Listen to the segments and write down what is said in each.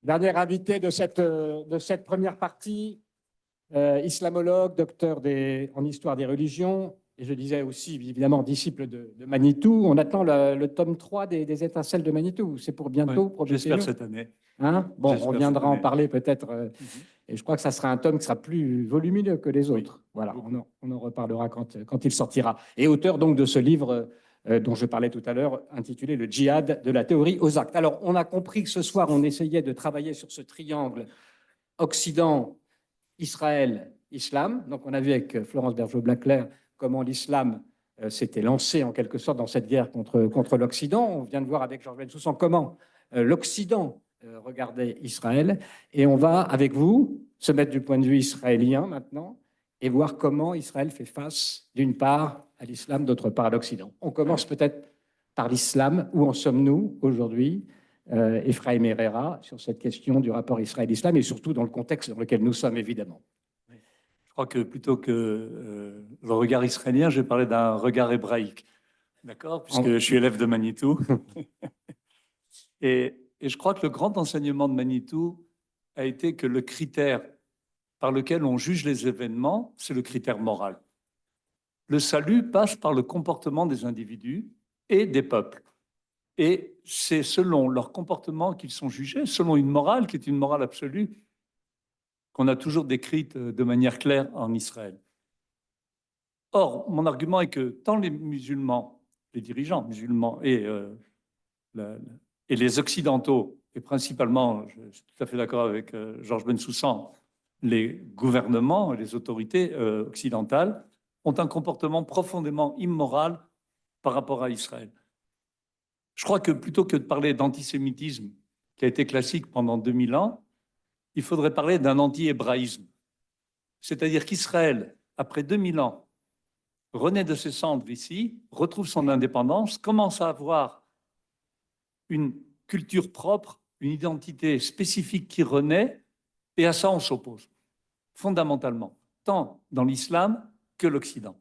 Dernier invité de cette première partie, islamologue, docteur en histoire des religions, et je disais aussi, évidemment, disciple de Manitou. On attend le tome 3 des Étincelles de Manitou. C'est pour bientôt, oui, j'espère cette année. Hein, bon, on viendra en parler peut-être. Et je crois que ça sera un tome qui sera plus volumineux que les autres. Oui, voilà, on en reparlera quand il sortira. Et auteur donc de ce livre dont je parlais tout à l'heure, intitulé Le djihad de la théorie aux actes. Alors, on a compris que ce soir, on essayait de travailler sur ce triangle Occident, Israël, Islam. Donc, on a vu avec Florence Bergeau-Blaclair comment l'islam s'était lancé en quelque sorte dans cette guerre contre l'Occident. On vient de voir avec Georges Bensoussan comment l'Occident regardait Israël. Et on va, avec vous, se mettre du point de vue israélien maintenant et voir comment Israël fait face, d'une part, à l'islam, d'autre part, à l'Occident. On commence peut-être par l'islam. Où en sommes-nous aujourd'hui, Ephraim Herrera, sur cette question du rapport Israël-Islam et surtout dans le contexte dans lequel nous sommes, évidemment? Je crois que plutôt que le regard israélien, je vais parler d'un regard hébraïque. D'accord? Puisque je suis élève de Manitou. Et je crois que le grand enseignement de Manitou a été que le critère par lequel on juge les événements, c'est le critère moral. Le salut passe par le comportement des individus et des peuples. Et c'est selon leur comportement qu'ils sont jugés, selon une morale qui est une morale absolue, qu'on a toujours décrite de manière claire en Israël. Or, mon argument est que tant les musulmans, les dirigeants musulmans et les occidentaux, et principalement, je suis tout à fait d'accord avec Georges Bensoussan, les gouvernements et les autorités occidentales ont un comportement profondément immoral par rapport à Israël. Je crois que plutôt que de parler d'antisémitisme, qui a été classique pendant 2000 ans, il faudrait parler d'un anti-hébraïsme. C'est-à-dire qu'Israël, après 2000 ans, renaît de ses cendres ici, retrouve son indépendance, commence à avoir une culture propre, une identité spécifique qui renaît, et à ça on s'oppose, fondamentalement, tant dans l'islam que l'Occident.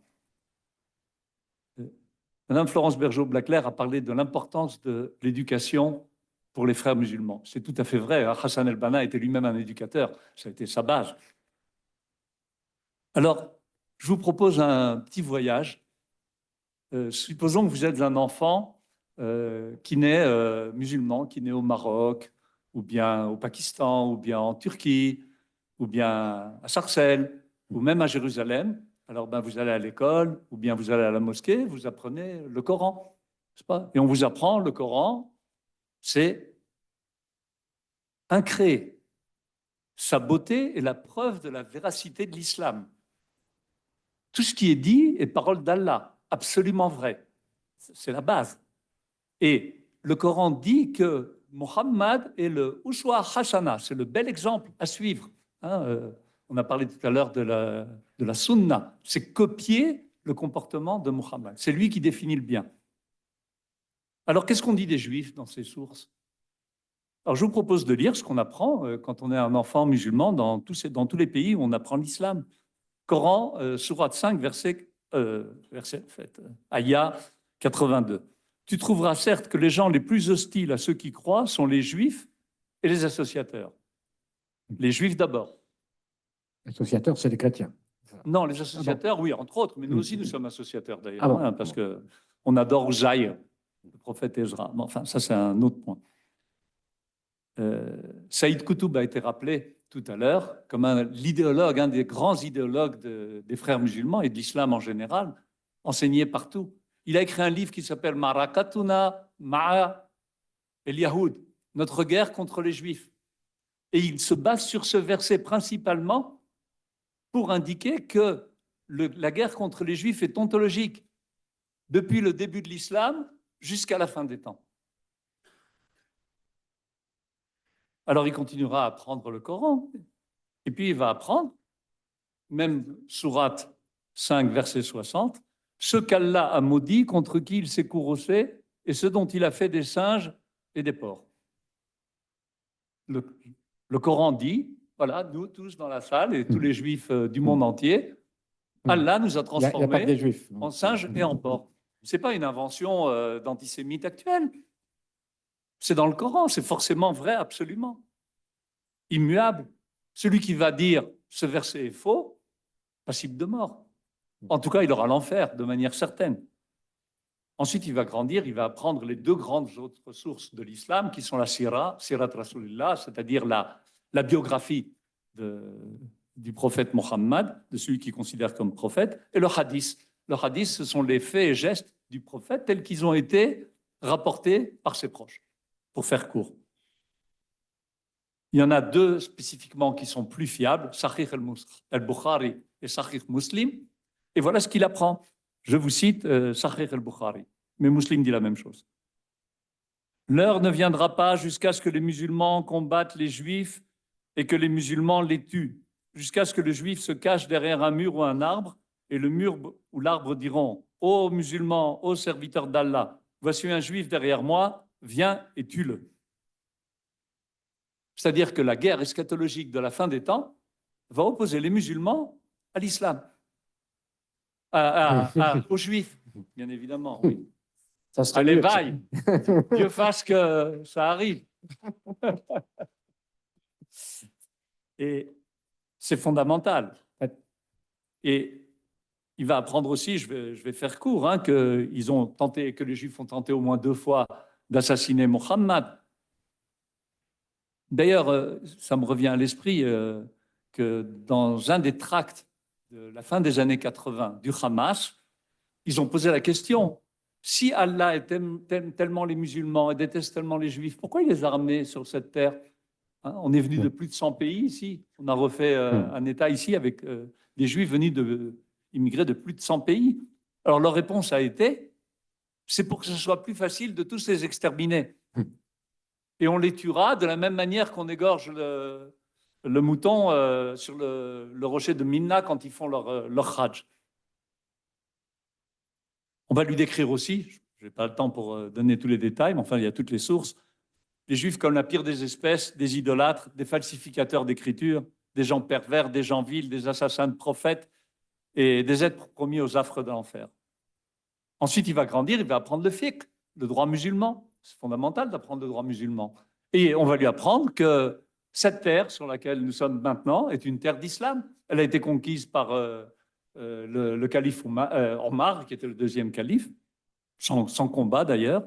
Madame Florence Bergeau-Blaclair a parlé de l'importance de l'éducation pour les frères musulmans. C'est tout à fait vrai. Hassan el-Banna était lui-même un éducateur. Ça a été sa base. Alors, je vous propose un petit voyage. Supposons que vous êtes un enfant qui naît musulman, qui naît au Maroc, ou bien au Pakistan, ou bien en Turquie, ou bien à Sarcelles, ou même à Jérusalem. Alors, vous allez à l'école, ou bien vous allez à la mosquée, vous apprenez le Coran, n'est-ce pas? Et on vous apprend le Coran, c'est incréé. Sa beauté est la preuve de la véracité de l'islam. Tout ce qui est dit est parole d'Allah, absolument vrai. C'est la base. Et le Coran dit que Mohammed est le Uswa Hasana, c'est le bel exemple à suivre. On a parlé tout à l'heure de la sunna. C'est copier le comportement de Mohammed. C'est lui qui définit le bien. Alors, qu'est-ce qu'on dit des Juifs dans ces sources? Alors, je vous propose de lire ce qu'on apprend quand on est un enfant musulman dans tous les pays où on apprend l'islam. Coran, sourate 5, Aya 82. Tu trouveras certes que les gens les plus hostiles à ceux qui croient sont les Juifs et les associateurs. Les Juifs d'abord. Les associateurs, c'est les chrétiens. Non, les associateurs, oui, entre autres, mais nous aussi, nous sommes associateurs d'ailleurs, parce qu'on adore Uzaï, le prophète Ezra. Mais enfin, ça, c'est un autre point. Saïd Qutb a été rappelé tout à l'heure comme l'idéologue, un des grands idéologues des frères musulmans et de l'islam en général, enseigné partout. Il a écrit un livre qui s'appelle Marakatuna Ma'a el-Yahoud, notre guerre contre les Juifs. Et il se base sur ce verset principalement pour indiquer que la guerre contre les Juifs est ontologique depuis le début de l'islam jusqu'à la fin des temps. Alors il continuera à apprendre le Coran, et puis il va apprendre, même sourate 5, verset 60, ce qu'Allah a maudit, contre qui il s'est courroucé, et ce dont il a fait des singes et des porcs. Le Coran dit, voilà, nous tous dans la salle, et tous les juifs du monde entier, Allah nous a transformés en singes et en porcs. Ce n'est pas une invention d'antisémites actuelle. C'est dans le Coran, c'est forcément vrai, absolument. immuable. Celui qui va dire ce verset est faux, passible de mort. En tout cas, il aura l'enfer de manière certaine. Ensuite, il va grandir, il va apprendre les deux grandes autres sources de l'islam qui sont la Sirat Rasulullah, c'est-à-dire la biographie du prophète Mohammed, de celui qu'il considère comme prophète, et le hadith. Le hadith, ce sont les faits et gestes du prophète tels qu'ils ont été rapportés par ses proches, pour faire court. Il y en a deux spécifiquement qui sont plus fiables, Sahih al-Bukhari et Sahih Muslim, et voilà ce qu'il apprend. Je vous cite Sahih al-Bukhari, mais Muslim dit la même chose. L'heure ne viendra pas jusqu'à ce que les musulmans combattent les juifs et que les musulmans les tuent, jusqu'à ce que le juif se cache derrière un mur ou un arbre, et le mur ou l'arbre diront « Ô musulmans, ô serviteurs d'Allah, voici un juif derrière moi, viens et tue-le. » C'est-à-dire que la guerre eschatologique de la fin des temps va opposer les musulmans à l'islam, aux juifs, bien évidemment. Oui. Ça serait Allez, mieux, bye. Dieu fasse que ça arrive. Et c'est fondamental. Et il va apprendre aussi, je vais faire court, hein, que les Juifs ont tenté au moins 2 fois d'assassiner Mohammed. D'ailleurs, ça me revient à l'esprit que dans un des tracts de la fin des années 80 du Hamas, ils ont posé la question, si Allah aime tellement les musulmans et déteste tellement les Juifs, pourquoi il les a ramenés sur cette terre? Hein, on est venu de plus de 100 pays ici, on a refait un État ici avec des Juifs venus immigrés de plus de 100 pays. Alors leur réponse a été, c'est pour que ce soit plus facile de tous les exterminer. Et on les tuera de la même manière qu'on égorge le mouton sur le rocher de Minna quand ils font leur hajj. On va lui décrire aussi, je n'ai pas le temps pour donner tous les détails, mais enfin il y a toutes les sources, les Juifs comme la pire des espèces, des idolâtres, des falsificateurs d'écriture, des gens pervers, des gens vils, des assassins de prophètes et des êtres promis aux affres de l'enfer. Ensuite, il va grandir, il va apprendre le fiqh, le droit musulman. C'est fondamental d'apprendre le droit musulman. Et on va lui apprendre que cette terre sur laquelle nous sommes maintenant est une terre d'islam. Elle a été conquise par le calife Omar, qui était le deuxième calife, sans combat d'ailleurs.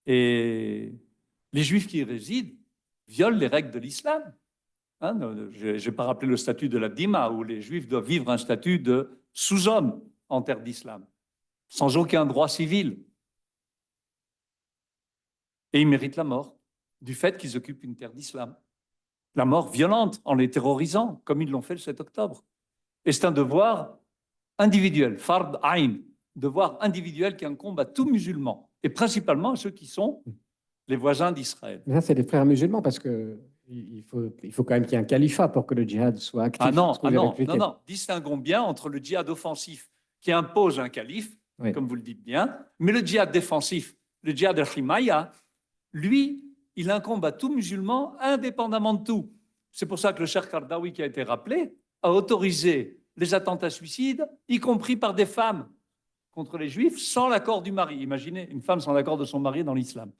Et les Juifs qui y résident violent les règles de l'islam. Hein, je n'ai pas rappelé le statut de la Dima, où les Juifs doivent vivre un statut de sous-homme en terre d'islam, sans aucun droit civil. Et ils méritent la mort du fait qu'ils occupent une terre d'islam. La mort violente en les terrorisant, comme ils l'ont fait le 7 octobre. Et c'est un devoir individuel, fard ayn, devoir individuel qui incombe à tout musulman, et principalement à ceux qui sont les voisins d'Israël. Mais ça, c'est les frères musulmans, parce que il faut quand même qu'il y ait un califat pour que le djihad soit actif. Non. Distinguons bien entre le djihad offensif qui impose un calife, oui, comme vous le dites bien, mais le djihad défensif, le djihad al-Himaya, lui, il incombe à tout musulman indépendamment de tout. C'est pour ça que le Cheikh Kardawi, qui a été rappelé, a autorisé les attentats suicides, y compris par des femmes contre les juifs, sans l'accord du mari. Imaginez une femme sans l'accord de son mari dans l'islam.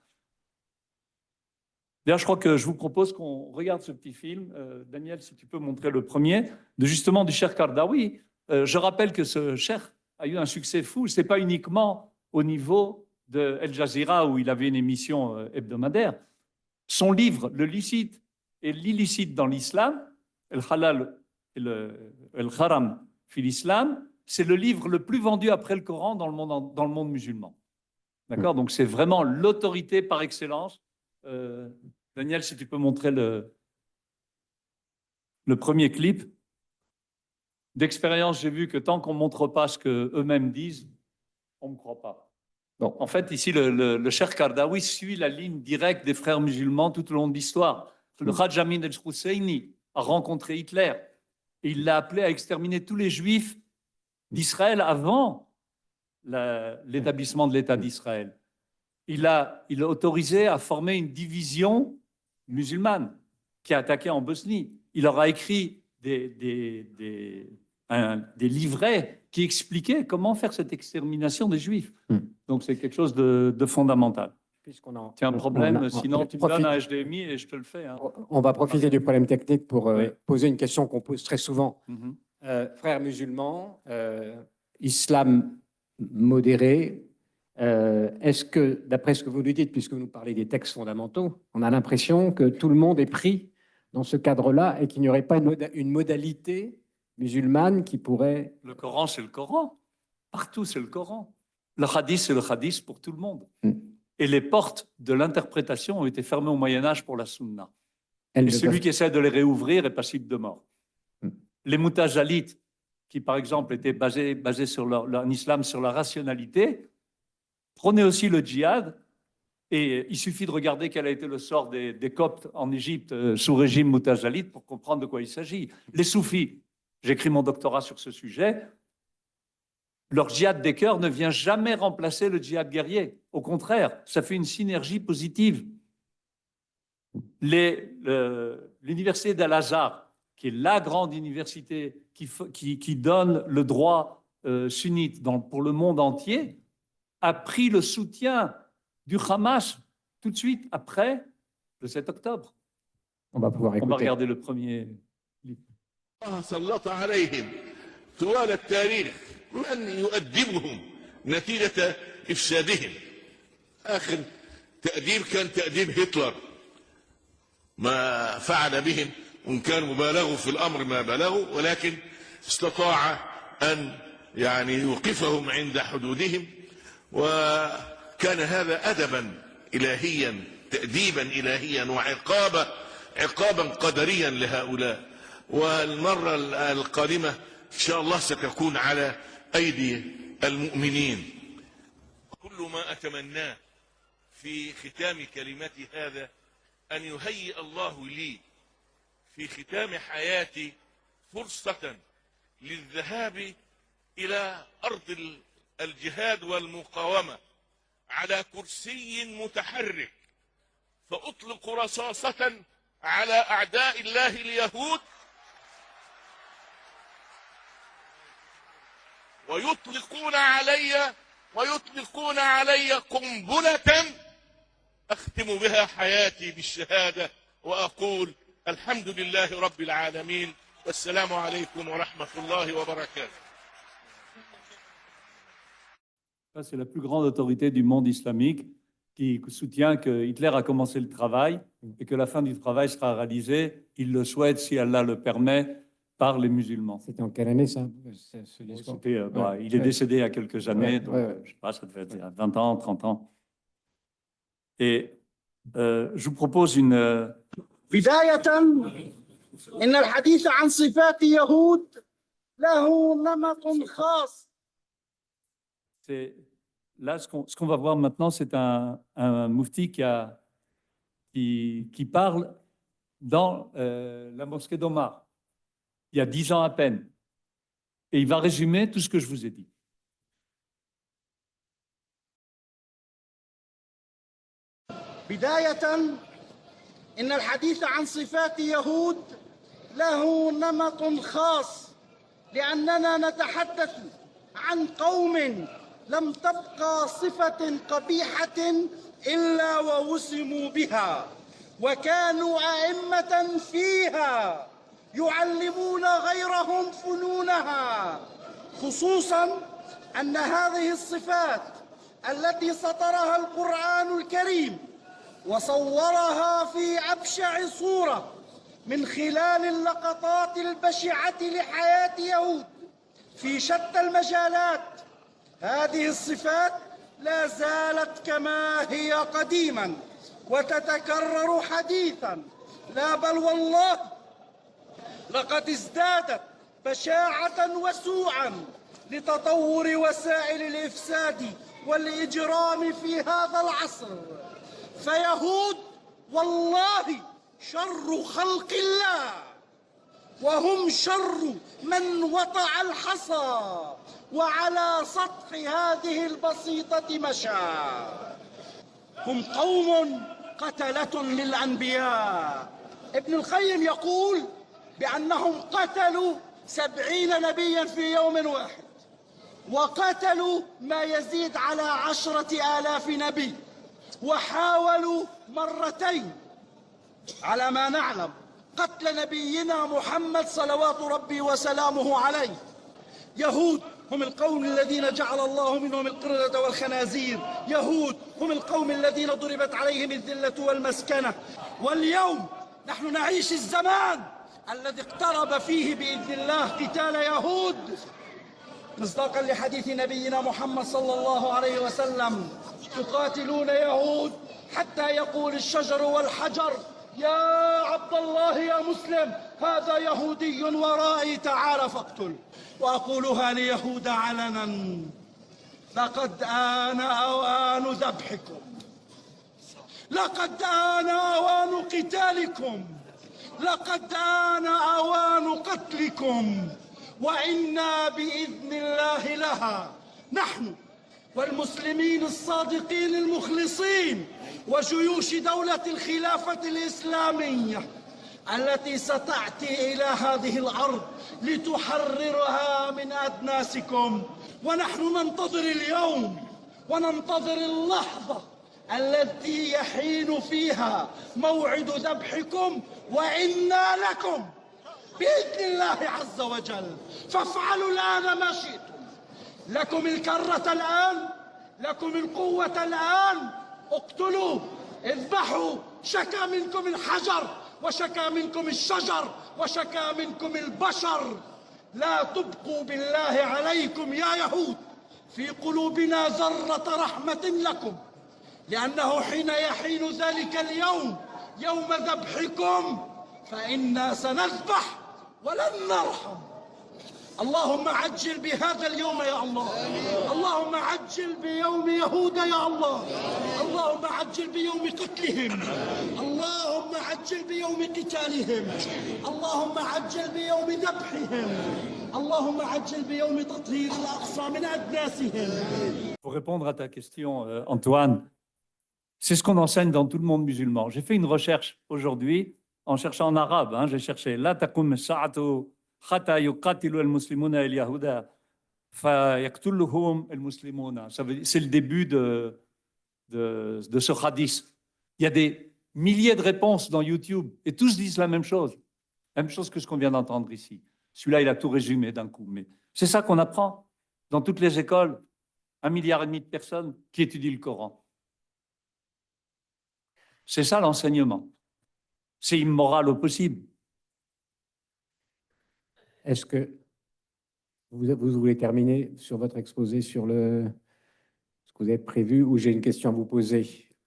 D'ailleurs, je crois que je vous propose qu'on regarde ce petit film. Daniel, si tu peux montrer le premier, justement du Cheikh Kardawi. Je rappelle que ce cheikh a eu un succès fou. Ce n'est pas uniquement au niveau de El Jazeera où il avait une émission hebdomadaire. Son livre, Le licite et l'illicite dans l'islam, El Halal et El Haram fil Islam, c'est le livre le plus vendu après le Coran dans le monde musulman. D'accord ? Donc c'est vraiment l'autorité par excellence. Daniel, si tu peux montrer le premier clip. D'expérience, j'ai vu que tant qu'on ne montre pas ce qu'eux-mêmes disent, on ne me croit pas. Bon, en fait, ici, le Cheikh Kardawi suit la ligne directe des frères musulmans tout au long de l'histoire. Le Hajj Amin el-Husseini a rencontré Hitler et il l'a appelé à exterminer tous les juifs d'Israël avant l'établissement de l'État d'Israël. Il a autorisé à former une division musulmane qui a attaqué en Bosnie. Il leur a écrit des livrets qui expliquaient comment faire cette extermination des Juifs. Donc c'est quelque chose de fondamental. puisqu'on en... Tu as un problème, sinon tu me donnes un profite- HDMI et je te le fais. Hein. On va profiter du problème technique pour Oui. poser une question qu'on pose très souvent. Mhm. Frères musulmans, islam modéré, est-ce que, d'après ce que vous nous dites, puisque vous nous parlez des textes fondamentaux, on a l'impression que tout le monde est pris dans ce cadre-là et qu'il n'y aurait pas une modalité musulmane qui pourrait... Le Coran, c'est le Coran. Partout, c'est le Coran. Le hadith, c'est le hadith pour tout le monde. Et les portes de l'interprétation ont été fermées au Moyen-Âge pour la sunna. Et celui qui essaie de les réouvrir est passible de mort. Les mutajalites, qui par exemple étaient basés sur un islam sur la rationalité, prenaient aussi le djihad. Et il suffit de regarder quel a été le sort des Coptes en Égypte sous régime mutajalite pour comprendre de quoi il s'agit. Les soufis, j'écris mon doctorat sur ce sujet, leur djihad des cœurs ne vient jamais remplacer le djihad guerrier. Au contraire, ça fait une synergie positive. L'université d'Al-Azhar, qui est la grande université qui donne le droit sunnite pour le monde entier, a pris le soutien du Hamas tout de suite après le 7 octobre. On va pouvoir écouter. On va regarder le premier livre. سلط عليهم طوال التاريخ من يؤدبهم نتيجة إفسادهم. آخر تأديب كان تأديب هتلر، ما فعل بهم وإن كان مبالغوا في الأمر ما بلغوا، ولكن استطاع أن يعني يوقفهم عند حدودهم، وكان هذا أدبا إلهيا، تأديبا إلهيا، عقابا قدريا لهؤلاء. والمرة القادمة إن شاء الله ستكون على أيدي المؤمنين. كل ما أتمناه في ختام كلمتي هذا أن يهيئ الله لي في ختام حياتي فرصة للذهاب إلى أرض الجهاد والمقاومة على كرسي متحرك، فأطلق رصاصة على أعداء الله اليهود، ويطلقون علي قنبلة أختم بها حياتي بالشهادة وأقول الحمد لله رب العالمين والسلام عليكم ورحمة الله وبركاته. C'est la plus grande autorité du monde islamique qui soutient que Hitler a commencé le travail et que la fin du travail sera réalisée, il le souhaite, si Allah le permet, par les musulmans. C'était en quelle année ça, ce discours? Il est décédé il y a quelques années, donc je ne sais pas, ça devait être il y a 20 ans, 30 ans. Et je vous propose une... بداية إن الحديث عن صفات يهود له نمط خاص. Là, ce qu'on va voir maintenant, c'est un mufti qui parle dans la mosquée d'Omar, il y a 10 ans à peine. Et il va résumer tout ce que je vous ai dit. بداية إن الحديث عن صفات يهود له نمط خاص، لأننا نتحدث عن قوم لم تبقى صفة قبيحة إلا ووسموا بها، وكانوا أئمة فيها يعلمون غيرهم فنونها، خصوصا أن هذه الصفات التي سطرها القرآن الكريم وصورها في أبشع صورة من خلال اللقطات البشعة لحياة يهود في شتى المجالات، هذه الصفات لا زالت كما هي قديما وتتكرر حديثا، لا بل والله لقد ازدادت بشاعة وسوءا لتطور وسائل الإفساد والإجرام في هذا العصر. فيهود والله شر خلق الله، وهم شر من وطأ الحصى وعلى سطح هذه البسيطة مشى. هم قوم قتلة للأنبياء. ابن القيم يقول بأنهم قتلوا 70 نبيا في يوم واحد، وقتلوا ما يزيد على 10,000 نبي، وحاولوا مرتين على ما نعلم قتل نبينا محمد صلوات ربي وسلامه عليه. يهود هم القوم الذين جعل الله منهم القردة والخنازير، يهود هم القوم الذين ضربت عليهم الذلة والمسكنة. واليوم نحن نعيش الزمان الذي اقترب فيه بإذن الله قتال يهود، مصداقا لحديث نبينا محمد صلى الله عليه وسلم: تقاتلون يهود حتى يقول الشجر والحجر يا عبد الله يا مسلم هذا يهودي ورائي تعال فاقتل. وأقولها ليهود علنا: لقد آن أوان ذبحكم، لقد آن أوان قتالكم، لقد آن أوان قتلكم، وإنا بإذن الله لها، نحن والمسلمين الصادقين المخلصين وجيوش دولة الخلافة الإسلامية التي ستأتي إلى هذه الأرض لتحررها من أدناسكم. ونحن ننتظر اليوم وننتظر اللحظة التي يحين فيها موعد ذبحكم، وإنا لكم بإذن الله عز وجل. فافعلوا الآن ما شئتم، لكم الكرة الآن، لكم القوة الآن، اقتلوا، اذبحوا. شكى منكم الحجر وشكى منكم الشجر وشكى منكم البشر. لا تبقوا بالله عليكم يا يهود في قلوبنا ذرة رحمة لكم، لأنه حين يحين ذلك اليوم يوم ذبحكم فإنا سنذبح ولن نرحم. اللهم عجل بهذا اليوم يا الله، اللهم عجل بيوم يهود يا الله، اللهم عجل بيوم قتلهم، اللهم عجل بيوم قتالهم، اللهم عجل بيوم ذبحهم، اللهم عجل بيوم تطهير الأقصى من أدناسهم. Pour répondre à ta question, Antoine, c'est ce qu'on enseigne dans tout le monde musulman. J'ai fait une recherche aujourd'hui en cherchant en arabe. J'ai cherché La taqum sa'atu حتى يقاتلوا المسلمون اليهود فيقتلهم المسلمون. C'est le début de ce hadith. Il y a des milliers de réponses dans YouTube et tous disent la même chose que ce qu'on vient d'entendre ici. Celui-là, il a tout résumé d'un coup. Mais c'est ça qu'on apprend dans toutes les écoles. 1,5 milliard de personnes qui étudient le Coran. C'est ça l'enseignement. C'est immoral au possible. Est-ce que vous voulez terminer sur votre exposé sur ce que vous avez prévu, ou j'ai une question à vous poser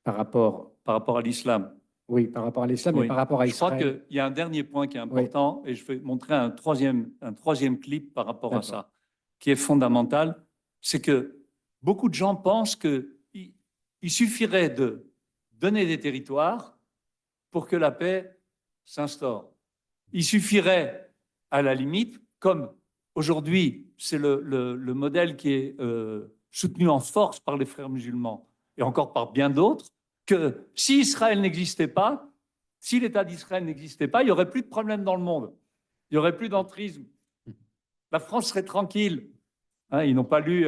par rapport à l'islam? Oui, par rapport à l'islam, oui. Et par rapport à Israël. Je crois qu'il y a un dernier point qui est important, et je vais montrer un troisième clip par rapport à ça, qui est fondamental. C'est que beaucoup de gens pensent qu'il suffirait de donner des territoires pour que la paix s'instaure. Il suffirait, à la limite, comme aujourd'hui, c'est le modèle qui est soutenu en force par les frères musulmans et encore par bien d'autres, que si Israël n'existait pas, si l'État d'Israël n'existait pas, il n'y aurait plus de problème dans le monde. Il n'y aurait plus d'entrisme. La France serait tranquille. Ils n'ont pas lu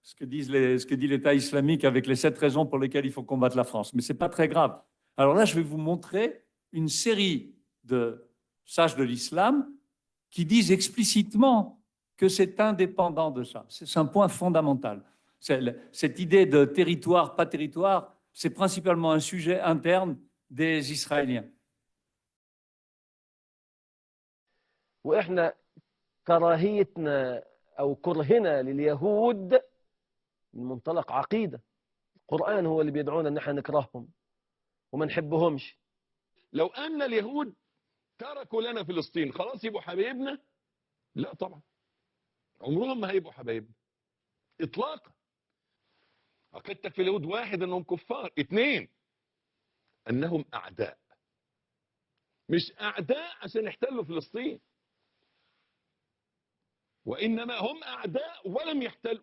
ce que dit l'État islamique avec les 7 raisons pour lesquelles il faut combattre la France. Mais ce n'est pas très grave. Alors là, je vais vous montrer une série de sages de l'islam qui disent explicitement que c'est indépendant de ça. C'est un point fondamental. Cette idée de territoire, pas territoire, c'est principalement un sujet interne des Israéliens. وإحنا كراهيتنا أو كرهنا لليهود من منطلق عقيدة. القرآن هو اللي بيدعونا أن احنا نكرههم وما نحبهمش. لو أن اليهود تركوا لنا فلسطين خلاص يبقوا حبايبنا؟ لا طبعا، عمرهم ما هيبقوا حبايبنا إطلاقا. عقيدتك في اليهود: 1 أنهم كفار، 2 أنهم أعداء. مش أعداء عشان يحتلوا فلسطين، وإنما هم أعداء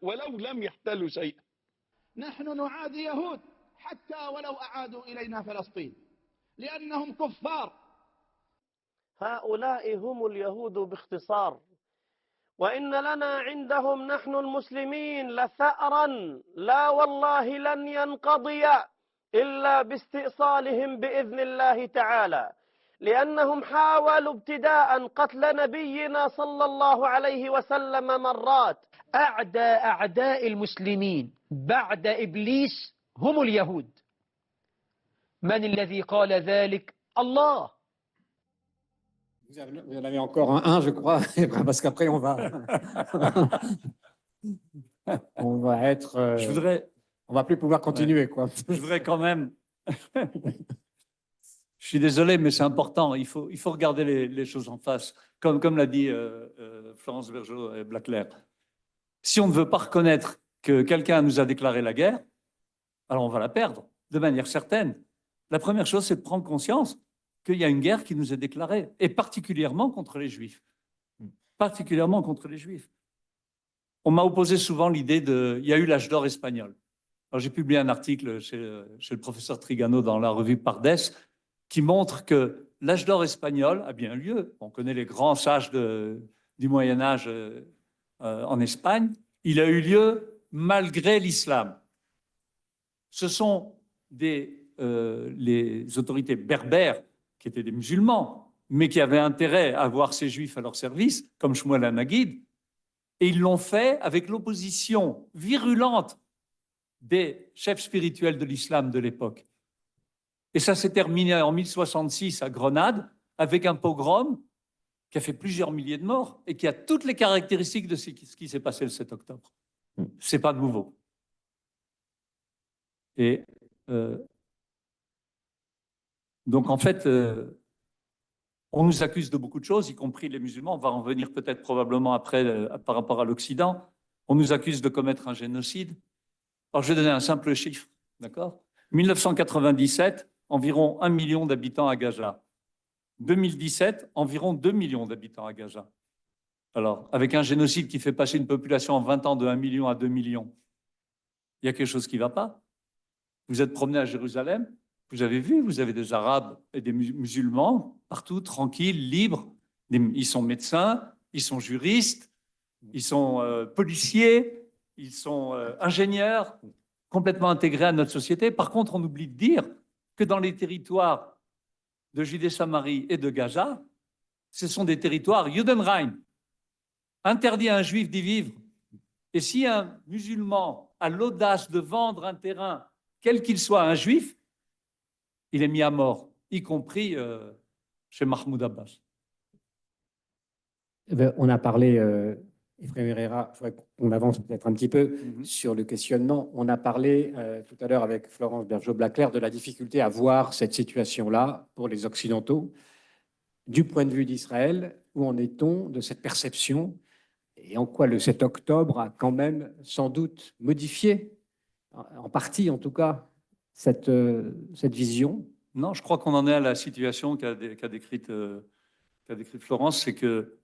ولو لم يحتلوا شيئا. نحن نعادي يهود حتى ولو أعادوا إلينا فلسطين لأنهم كفار. هؤلاء هم اليهود باختصار. وإن لنا عندهم نحن المسلمين لثأرا لا والله لن ينقضي إلا باستئصالهم بإذن الله تعالى، لأنهم حاولوا ابتداء قتل نبينا صلى الله عليه وسلم مرات. أعداء المسلمين بعد إبليس هم اليهود. من الذي قال ذلك؟ الله. Vous en avez encore un, je crois, parce qu'après on va, on va être, on va plus pouvoir continuer, quoi. Je voudrais quand même. Je suis désolé, mais c'est important. Il faut regarder les choses en face, comme l'a dit Florence Bergeau-Blaclair. Si on ne veut pas reconnaître que quelqu'un nous a déclaré la guerre, alors on va la perdre de manière certaine. La première chose, c'est de prendre conscience qu'il y a une guerre qui nous est déclarée, et particulièrement contre les Juifs. Particulièrement contre les Juifs. On m'a opposé souvent l'idée il y a eu l'âge d'or espagnol. Alors j'ai publié un article chez le professeur Trigano dans la revue Pardes qui montre que l'âge d'or espagnol a bien lieu. On connaît les grands sages du Moyen-Âge en Espagne. Il a eu lieu malgré l'islam. Ce sont les autorités berbères qui étaient des musulmans, mais qui avaient intérêt à avoir ces juifs à leur service, comme Shmuel Anaguid, et ils l'ont fait avec l'opposition virulente des chefs spirituels de l'islam de l'époque. Et ça s'est terminé en 1066 à Grenade avec un pogrom qui a fait plusieurs milliers de morts et qui a toutes les caractéristiques de ce qui s'est passé le 7 octobre. C'est pas nouveau. Et donc en fait, on nous accuse de beaucoup de choses, y compris les musulmans. On va en venir peut-être probablement après par rapport à l'Occident. On nous accuse de commettre un génocide. Alors, je vais donner un simple chiffre, d'accord ? 1997, environ 1 million d'habitants à Gaza. 2017, environ 2 millions d'habitants à Gaza. Alors, avec un génocide qui fait passer une population en 20 ans de 1 million à 2 millions, il y a quelque chose qui ne va pas. Vous êtes promené à Jérusalem, vous avez vu, vous avez des Arabes et des musulmans partout, tranquilles, libres. Ils sont médecins, ils sont juristes, ils sont policiers, ils sont ingénieurs, complètement intégrés à notre société. Par contre, on oublie de dire que dans les territoires de Judée-Samarie et de Gaza, ce sont des territoires Judenrein, interdit à un juif d'y vivre. Et si un musulman a l'audace de vendre un terrain, quel qu'il soit, à un juif, il est mis à mort, y compris chez Mahmoud Abbas. On a parlé, Ephraim Herrera, on avance peut-être un petit peu sur le questionnement. On a parlé tout à l'heure avec Florence Bergeau-Blaclair de la difficulté à voir cette situation-là pour les Occidentaux. Du point de vue d'Israël, où en est-on de cette perception et en quoi le 7 octobre a quand même sans doute modifié, en partie en tout cas, cette vision? Non, je crois qu'on en est à la situation qu'a décrite Florence, c'est que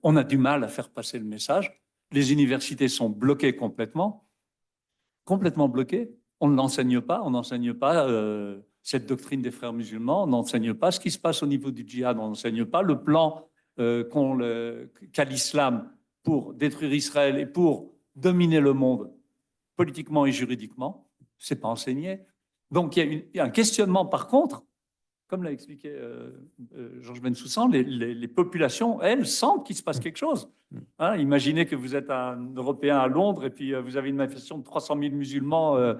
on a du mal à faire passer le message. Les universités sont bloquées complètement bloquées. On ne l'enseigne pas, on n'enseigne pas cette doctrine des frères musulmans, on n'enseigne pas ce qui se passe au niveau du djihad, on n'enseigne pas le plan qu'a l'islam pour détruire Israël et pour dominer le monde politiquement et juridiquement. C'est pas enseigné. Donc il y a un questionnement par contre, comme l'a expliqué Georges Bensoussan, les populations, elles, sentent qu'il se passe quelque chose. Hein, imaginez que vous êtes un Européen à Londres et puis vous avez une manifestation de 300 000 musulmans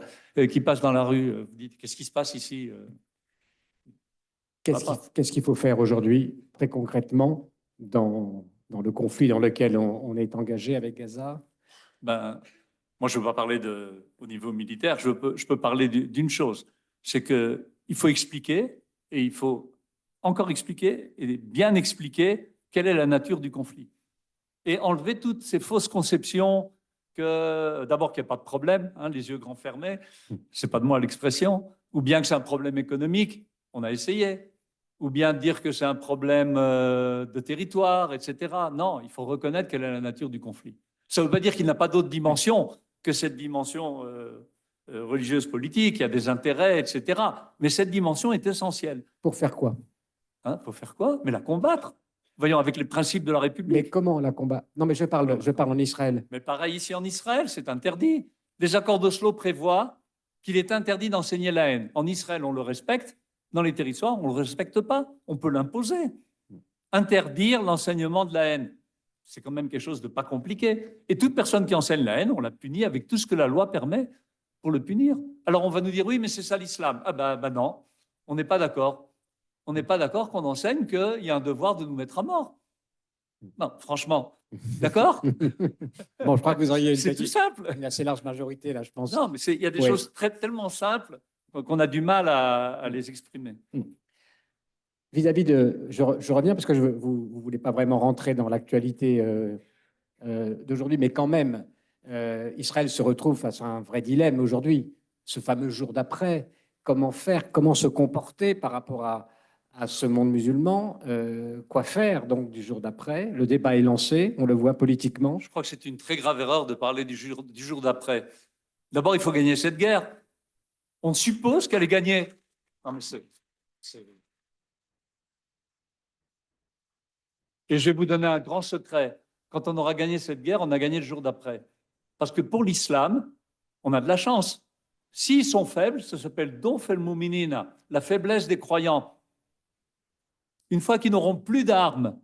qui passent dans la rue. Vous dites, qu'est-ce qui se passe ici? Qu'est-ce qu'il faut faire aujourd'hui, très concrètement, dans le conflit dans lequel on est engagé avec Gaza? Moi, je ne veux pas parler au niveau militaire, je peux parler d'une chose, c'est qu'il faut expliquer, et il faut encore expliquer, et bien expliquer, quelle est la nature du conflit. Et enlever toutes ces fausses conceptions d'abord qu'il n'y a pas de problème, hein, les yeux grands fermés, c'est pas de moi l'expression, ou bien que c'est un problème économique, on a essayé, ou bien dire que c'est un problème de territoire, etc. Non, il faut reconnaître quelle est la nature du conflit. Ça ne veut pas dire qu'il n'a pas d'autre dimension que cette dimension religieuse politique, il y a des intérêts, etc. Mais cette dimension est essentielle. Pour faire quoi? Pour faire quoi? Mais la combattre. Voyons, avec les principes de la République. Mais comment la combattre? Non, mais je parle en Israël. Mais pareil ici en Israël, c'est interdit. Les accords d'Oslo prévoient qu'il est interdit d'enseigner la haine. En Israël, on le respecte. Dans les territoires, on ne le respecte pas. On peut l'imposer. Interdire l'enseignement de la haine. C'est quand même quelque chose de pas compliqué. Et toute personne qui enseigne la haine, on la punit avec tout ce que la loi permet pour le punir. Alors on va nous dire, oui, mais c'est ça l'islam. Ah ben non, on n'est pas d'accord. On n'est pas d'accord qu'on enseigne qu'il y a un devoir de nous mettre à mort. Non, franchement, d'accord? Bon, je crois que vous auriez C'est tout simple. une assez large majorité, là, je pense. Non, mais il y a des Ouais. choses tellement simples qu'on a du mal à les exprimer. Vis-à-vis de... Je reviens parce que vous ne voulez pas vraiment rentrer dans l'actualité d'aujourd'hui, mais quand même, Israël se retrouve face à un vrai dilemme aujourd'hui. Ce fameux jour d'après, comment faire, comment se comporter par rapport à ce monde musulman, quoi faire donc du jour d'après. Le débat est lancé, on le voit politiquement. Je crois que c'est une très grave erreur de parler du jour d'après. D'abord, il faut gagner cette guerre. On suppose qu'elle est gagnée. Non, mais Et je vais vous donner un grand secret. Quand on aura gagné cette guerre, on a gagné le jour d'après. Parce que pour l'islam, on a de la chance. S'ils sont faibles, ça s'appelle Donf el-Muminina, la faiblesse des croyants. Une fois qu'ils n'auront plus d'armes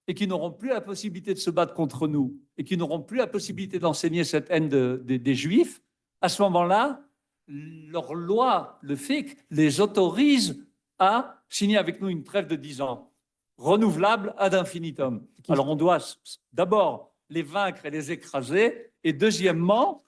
et qu'ils n'auront plus la possibilité de se battre contre nous et qu'ils n'auront plus la possibilité d'enseigner cette haine des Juifs, à ce moment-là, leur loi, le fiqh, les autorise à signer avec nous une trêve de 10 ans. Renouvelable ad infinitum. Alors on doit d'abord les vaincre et les écraser, et deuxièmement,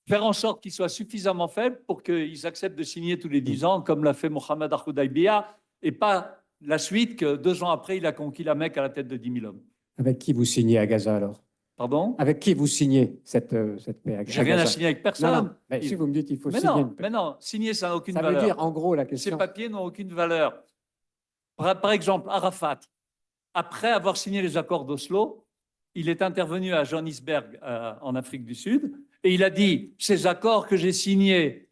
faire en sorte qu'ils soient suffisamment faibles pour qu'ils acceptent de signer tous les 10 ans, comme l'a fait Mohamed Al-Hudaybiya, et pas la suite que 2 ans après, il a conquis la Mecque à la tête de 10 000 hommes. Avec qui vous signez à Gaza alors? Pardon? Avec qui vous signez cette paix à Gaza? J'ai rien à signer avec personne. Non, non. Mais si vous me dites qu'il faut signer une paix. Mais non, signer, ça n'a aucune Ça valeur. veut dire, en gros, la Ces question... papiers n'ont aucune valeur. Par exemple, Arafat, après avoir signé les accords d'Oslo, il est intervenu à Johannesburg, en Afrique du Sud, et il a dit, ces accords que j'ai signés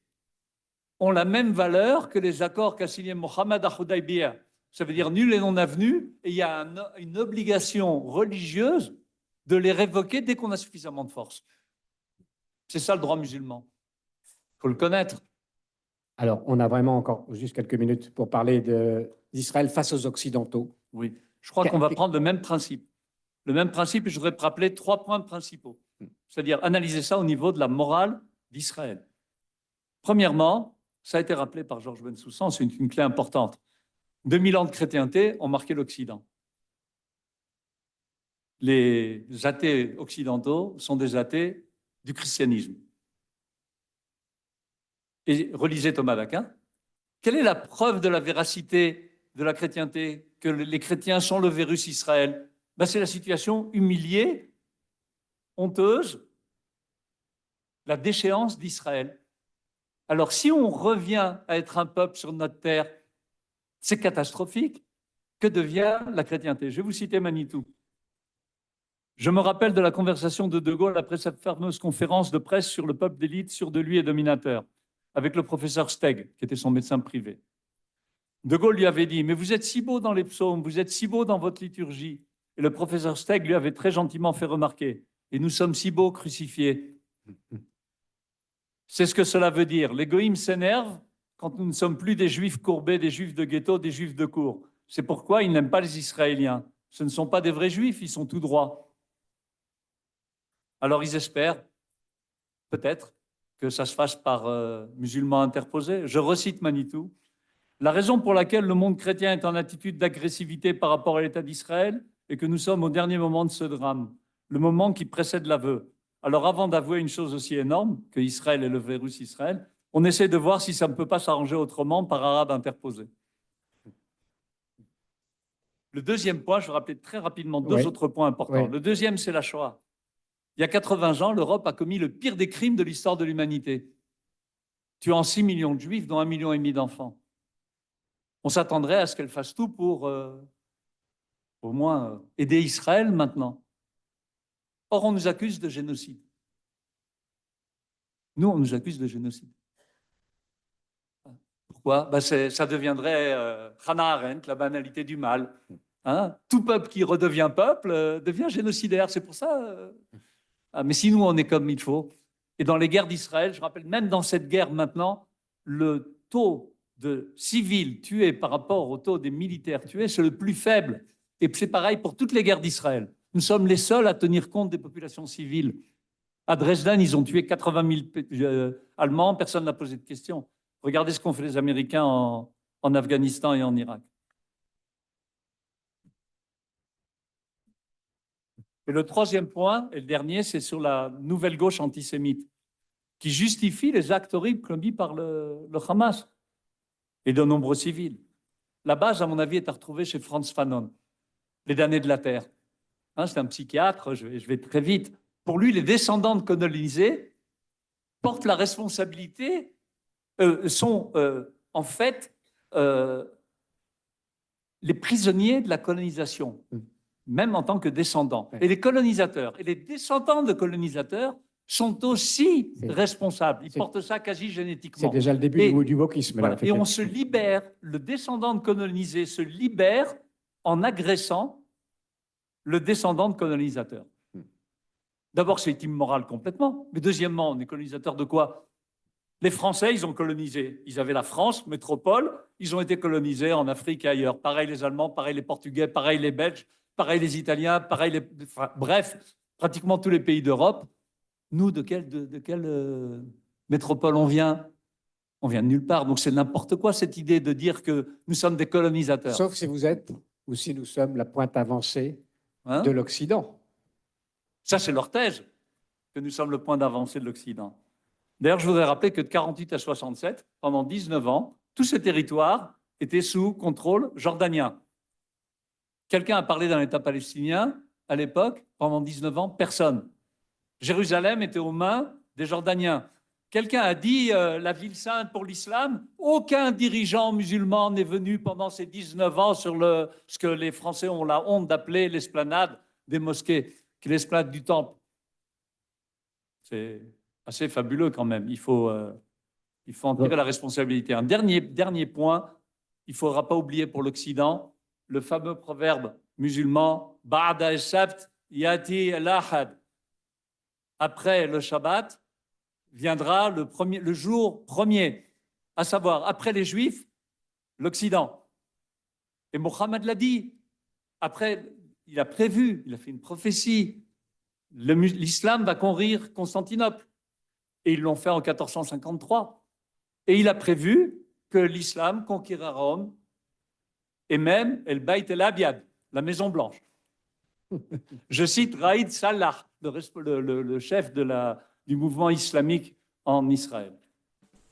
ont la même valeur que les accords qu'a signés Mohamed Al-Hudaybiya. Ça veut dire nul et non avenu, et il y a une obligation religieuse de les révoquer dès qu'on a suffisamment de force. C'est ça le droit musulman. Il faut le connaître. Alors, on a vraiment encore juste quelques minutes pour parler d'Israël face aux Occidentaux. Oui, je crois qu'on va prendre le même principe. Le même principe, et je voudrais rappeler 3 points principaux. C'est-à-dire analyser ça au niveau de la morale d'Israël. Premièrement, ça a été rappelé par Georges Bensoussan, c'est une clé importante. 2000 ans de chrétienté ont marqué l'Occident. Les athées occidentaux sont des athées du christianisme. Et relisez Thomas d'Aquin. Quelle est la preuve de la véracité de la chrétienté, que les chrétiens sont le virus Israël? Ben, c'est la situation humiliée, honteuse, la déchéance d'Israël. Alors, si on revient à être un peuple sur notre terre, c'est catastrophique. Que devient la chrétienté? Je vais vous citer Manitou. Je me rappelle de la conversation de Gaulle après cette fameuse conférence de presse sur le peuple d'élite, sûr de lui et dominateur, avec le professeur Steg, qui était son médecin privé. De Gaulle lui avait dit « Mais vous êtes si beau dans les psaumes, vous êtes si beau dans votre liturgie. » Et le professeur Steg lui avait très gentiment fait remarquer « Et nous sommes si beaux crucifiés. » C'est ce que cela veut dire. L'égoïme s'énerve quand nous ne sommes plus des juifs courbés, des juifs de ghetto, des juifs de cour. C'est pourquoi ils n'aiment pas les Israéliens. Ce ne sont pas des vrais juifs, ils sont tout droits. Alors ils espèrent, peut-être, que ça se fasse par musulmans interposés. Je recite Manitou. La raison pour laquelle le monde chrétien est en attitude d'agressivité par rapport à l'État d'Israël est que nous sommes au dernier moment de ce drame, le moment qui précède l'aveu. Alors avant d'avouer une chose aussi énorme, que Israël est le virus Israël, on essaie de voir si ça ne peut pas s'arranger autrement par arabe interposé. Le deuxième point, je vais rappeler très rapidement 2 autres points importants. Le deuxième, c'est la Shoah. Il y a 80 ans, l'Europe a commis le pire des crimes de l'histoire de l'humanité, tuant 6 millions de juifs, dont 1,5 million d'enfants. On s'attendrait à ce qu'elle fasse tout pour au moins aider Israël maintenant. Or, on nous accuse de génocide. Nous, on nous accuse de génocide. Pourquoi? Ben ça deviendrait Hannah Arendt, la banalité du mal. Hein? Tout peuple qui redevient peuple devient génocidaire. C'est pour ça... Ah, mais si nous, on est comme il faut. Et dans les guerres d'Israël, je rappelle, même dans cette guerre maintenant, le taux de civils tués par rapport au taux des militaires tués, c'est le plus faible. Et c'est pareil pour toutes les guerres d'Israël. Nous sommes les seuls à tenir compte des populations civiles. À Dresden, ils ont tué 80 000 Allemands, personne n'a posé de questions. Regardez ce qu'ont fait les Américains en Afghanistan et en Irak. Et le troisième point, et le dernier, c'est sur la nouvelle gauche antisémite, qui justifie les actes horribles commis par le Hamas et de nombreux civils. La base, à mon avis, est à retrouver chez Frantz Fanon, Les damnés de la terre. Hein, c'est un psychiatre, je vais très vite. Pour lui, les descendants de colonisés portent la responsabilité, sont en fait les prisonniers de la colonisation, même en tant que descendants. Et les colonisateurs et les descendants de colonisateurs sont aussi responsables. Ils portent ça quasi génétiquement. C'est déjà le début du wokisme. Voilà. Et on se libère, le descendant de colonisé se libère en agressant le descendant de colonisateur. D'abord, c'est immoral complètement. Mais deuxièmement, on est colonisateur de quoi? Les Français, ils ont colonisé. Ils avaient la France, métropole. Ils ont été colonisés en Afrique et ailleurs. Pareil les Allemands, pareil les Portugais, pareil les Belges, pareil les Italiens, pareil les... Enfin, bref, pratiquement tous les pays d'Europe. Nous, de quelle métropole on vient? On vient de nulle part. Donc c'est n'importe quoi cette idée de dire que nous sommes des colonisateurs. Sauf si vous êtes, ou si nous sommes la pointe avancée de l'Occident. Ça, c'est leur thèse, que nous sommes le point d'avancée de l'Occident. D'ailleurs, je voudrais rappeler que de 48 à 67, pendant 19 ans, tous ces territoires étaient sous contrôle jordanien. Quelqu'un a parlé d'un État palestinien à l'époque, pendant 19 ans, personne. Jérusalem était aux mains des Jordaniens. Quelqu'un a dit la ville sainte pour l'islam. Aucun dirigeant musulman n'est venu pendant ces 19 ans sur ce que les Français ont la honte d'appeler l'esplanade des mosquées, qui est l'esplanade du temple. C'est assez fabuleux quand même. Il faut en tirer la responsabilité. Un dernier point, il ne faudra pas oublier pour l'Occident le fameux proverbe musulman « Ba'da al-Sabt yati al-Ahad ». Après le Shabbat viendra le jour premier, à savoir, après les Juifs, l'Occident. Et Mohammed l'a dit. Après, il a prévu, il a fait une prophétie. L'islam va conquérir Constantinople. Et ils l'ont fait en 1453. Et il a prévu que l'islam conquérira Rome et même El Bayt El Abiad, la Maison Blanche. Je cite Raïd Salah, le chef du mouvement islamique en Israël.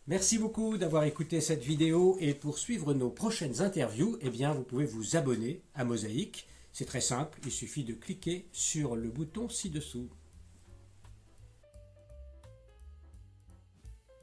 Merci beaucoup d'avoir écouté cette vidéo et pour suivre nos prochaines interviews, eh bien, vous pouvez vous abonner à Mosaïque. C'est très simple, il suffit de cliquer sur le bouton ci-dessous.